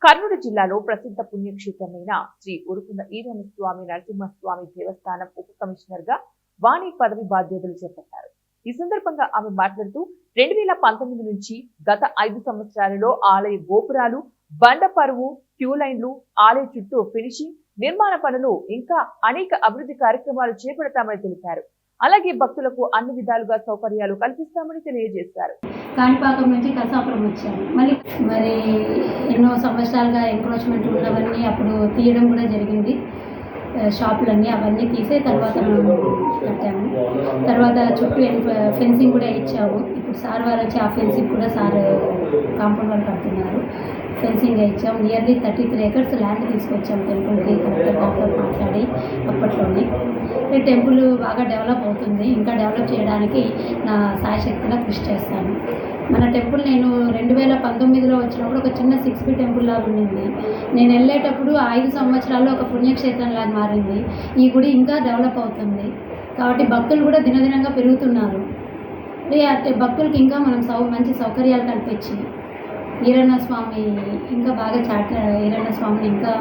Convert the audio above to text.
కర్నూలు జిల్లాలో ప్రసిద్ధ పుణ్యక్షేత్రమైన శ్రీ ఉరుకుంద ఈరన్న స్వామి నరసింహస్వామి దేవస్థానం ఉప కమిషనర్ గా వాణి పదవి బాధ్యతలు చేపట్టారు. ఈ సందర్భంగా ఆమె మాట్లాడుతూ 2019 నుంచి గత 5 సంవత్సరాలలో ఆలయ గోపురాలు, బండ పరువు, క్యూ లైన్లు, ఆలయ చుట్టూ ఫినిషింగ్, నిర్మాణ పనులు ఇంకా అనేక అభివృద్ధి కార్యక్రమాలు చేపడతామని తెలిపారు. అలాగే భక్తులకు అన్ని విధాలుగా సౌకర్యాలు కల్పిస్తామని తెలియజేశారు. కాణిపాకం నుంచి కసాపురం వచ్చాము. మరి ఎన్నో సంవత్సరాలుగా ఎంక్రోచ్మెంట్ ఉన్నవన్నీ అప్పుడు తీయడం కూడా జరిగింది. షాపులన్నీ అవన్నీ తీసే తర్వాత మేము కట్టాము. తర్వాత చుట్టూ ఫెన్సింగ్ కూడా ఇచ్చాము. ఇప్పుడు సార్ వారు వచ్చి ఆ ఫెన్సింగ్ కూడా సార్ కాంపౌండ్ వాళ్ళు కడుతున్నారు. ఫెన్సింగ్ ఇచ్చాము. నియర్లీ 33 acres ల్యాండ్ తీసుకొచ్చాము టెంపుల్కి. కలెక్టర్ గారితో మాట్లాడి అప్పట్లోనే టెంపుల్ బాగా డెవలప్ అవుతుంది. ఇంకా డెవలప్ చేయడానికి నా సాయశక్తిగా కృషి చేస్తాను. మన టెంపుల్ నేను 2019లో వచ్చినప్పుడు ఒక చిన్న 6 feet టెంపుల్ లాగా ఉండింది. నేను వెళ్ళేటప్పుడు 5 సంవత్సరాల్లో ఒక పుణ్యక్షేత్రం లాగా మారింది. ఈ గుడి ఇంకా డెవలప్ అవుతుంది కాబట్టి భక్తులు కూడా దినదినంగా పెరుగుతున్నారు. భక్తులకి ఇంకా మనం మంచి సౌకర్యాలు కల్పించి ఈరన్న స్వామి ఇంకా బాగా ఈరన్న స్వామిని ఇంకా